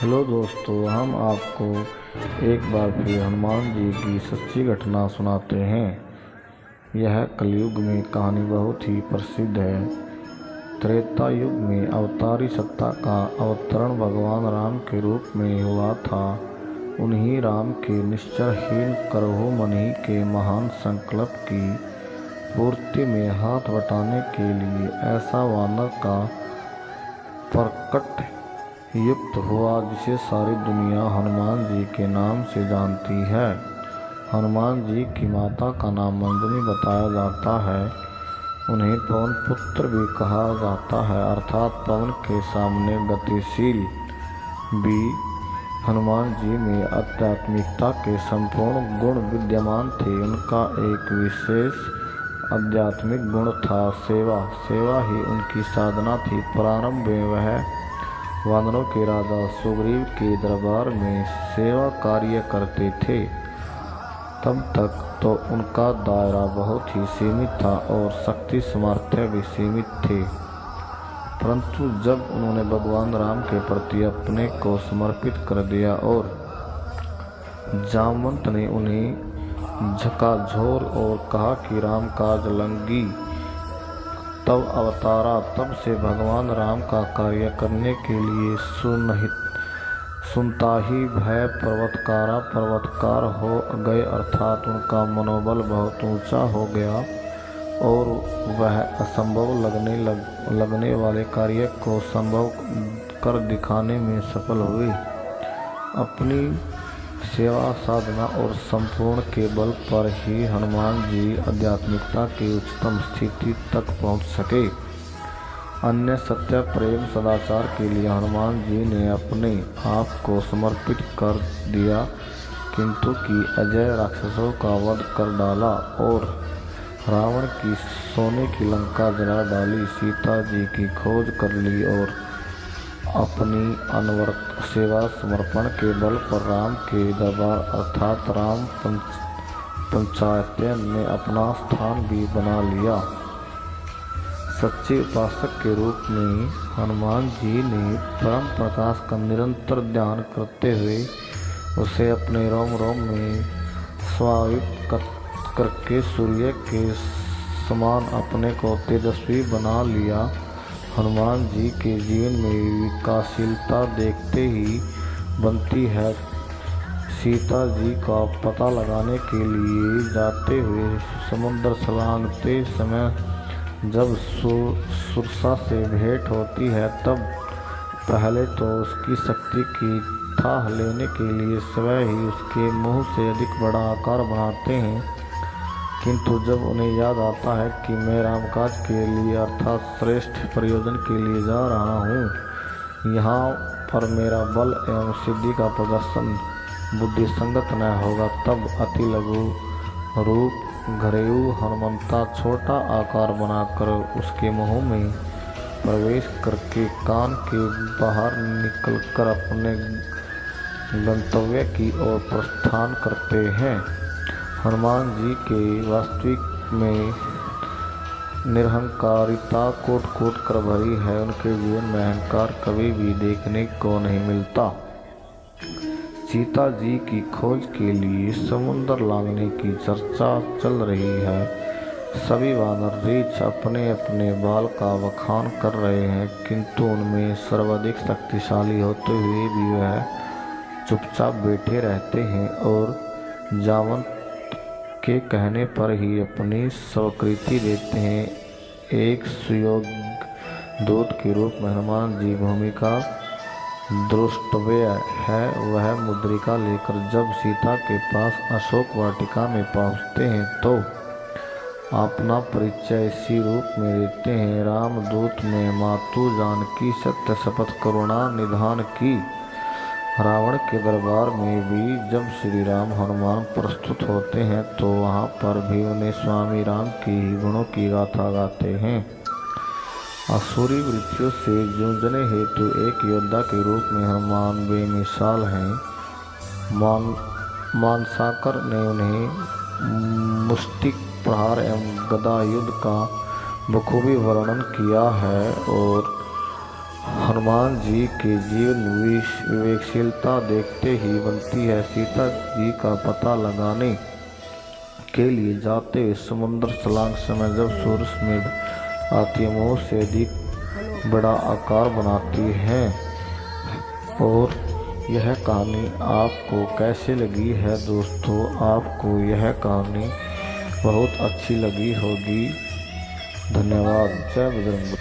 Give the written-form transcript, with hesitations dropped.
Hello दोस्तों, हम आपको एक बार फिर हनुमान जी की सच्ची घटना सुनाते हैं। यह कलयुग में कहानी बहुत ही प्रसिद्ध है। त्रेता युग में अवतारी सत्ता का अवतरण भगवान राम के रूप में हुआ था। उन्हीं राम के निश्चरहीन करहु मनि के महान संकल्प की पूर्ति में हाथ बटाने के लिए ऐसा वानर का प्रकट युक्त हुआ जिसे सारी दुनिया हनुमान जी के नाम से जानती है। हनुमान जी की माता का नाम मंजनी बताया जाता है। उन्हें पवन पुत्र भी कहा जाता है, अर्थात पवन के सामने गतिशील। भी हनुमान जी में आध्यात्मिकता के संपूर्ण गुण विद्यमान थे। उनका एक विशेष आध्यात्मिक गुण था सेवा। सेवा ही उनकी साधना थी। प्रारंभ में वह वानरों के राजा सुग्रीव के दरबार में सेवा कार्य करते थे। तब तक तो उनका दायरा बहुत ही सीमित था और शक्ति सामर्थ्य भी सीमित थे। परंतु जब उन्होंने भगवान राम के प्रति अपने को समर्पित कर दिया और जामवंत ने उन्हें झकझोर और कहा कि राम काज लंगी तब अवतारा, तब से भगवान राम का कार्य करने के लिए सुनता ही भय पर्वतकार हो गए, अर्थात उनका मनोबल बहुत ऊंचा हो गया और वह असंभव लगने वाले कार्य को संभव कर दिखाने में सफल हुए। अपनी सेवा साधना और संपूर्ण के बल पर ही हनुमान जी आध्यात्मिकता की उच्चतम स्थिति तक पहुंच सके। अन्य सत्य, प्रेम, सदाचार के लिए हनुमान जी ने अपने आप को समर्पित कर दिया, किंतु कि अजय राक्षसों का वध कर डाला और रावण की सोने की लंका जला डाली। सीता जी की खोज कर ली और अपनी अनवरत सेवा समर्पण के बल पर राम के दरबार अर्थात राम पंचायतन में अपना स्थान भी बना लिया। सच्चे उपासक के रूप में हनुमान जी ने परम प्रकाश का निरंतर ध्यान करते हुए उसे अपने रोम रोम में स्वायत्त करके सूर्य के समान अपने को तेजस्वी बना लिया। हनुमान जी के जीवन में विकासशीलता देखते ही बनती है। सीता जी का पता लगाने के लिए जाते हुए समुद्र छलांगते समय जब सुरसा से भेंट होती है, तब पहले तो उसकी शक्ति की थाह लेने के लिए स्वयं ही उसके मुंह से अधिक बड़ा आकार बनाते हैं, किंतु जब उन्हें याद आता है कि मैं रामकाज के लिए अर्थात श्रेष्ठ प्रयोजन के लिए जा रहा हूँ, यहाँ पर मेरा बल एवं सिद्धि का प्रदर्शन बुद्धि संगत न होगा, तब अति लघु रूप घरेऊ हनुमंता छोटा आकार बनाकर उसके मुंह में प्रवेश करके कान के बाहर निकलकर अपने गंतव्य की ओर प्रस्थान करते हैं। हनुमान जी के वास्तविक में निरहंकारिता कोट कोट कर भरी है। उनके जीवन में अहंकार कभी भी देखने को नहीं मिलता। सीता जी की खोज के लिए समुद्र लांघने की चर्चा चल रही है। सभी वानर रीछ अपने अपने बाल का बखान कर रहे हैं, किंतु उनमें सर्वाधिक शक्तिशाली होते हुए भी वह चुपचाप बैठे रहते हैं और जामवंत के कहने पर ही अपनी स्वीकृति देते हैं। एक सुयोग्य दूत के रूप में हनुमान जी भूमिका द्रष्टव्य है। वह मुद्रिका लेकर जब सीता के पास अशोक वाटिका में पहुंचते हैं तो अपना परिचय इसी रूप में देते हैं। रामदूत में मातु जानकी सत्य शपथ करुणा निधान की। रावण के दरबार में भी जब श्री राम हनुमान प्रस्तुत होते हैं तो वहाँ पर भी उन्हें स्वामी राम की गुणों की गाथा गाते हैं। असुरी वृत्तियों से जूझने हेतु एक योद्धा के रूप में हनुमान बेमिसाल हैं। मानसाकर ने उन्हें मुष्टिक प्रहार एवं गदा युद्ध का बखूबी वर्णन किया है और हनुमान जी के जीवन विवेकशीलता देखते ही बनती है। सीता जी का पता लगाने के लिए जाते हुए समुद्र छलांग समय जब सूरज में आती मुंह से अधिक बड़ा आकार बनाती है। और यह कहानी आपको कैसे लगी है दोस्तों? आपको यह कहानी बहुत अच्छी लगी होगी। धन्यवाद। जय बजरंग।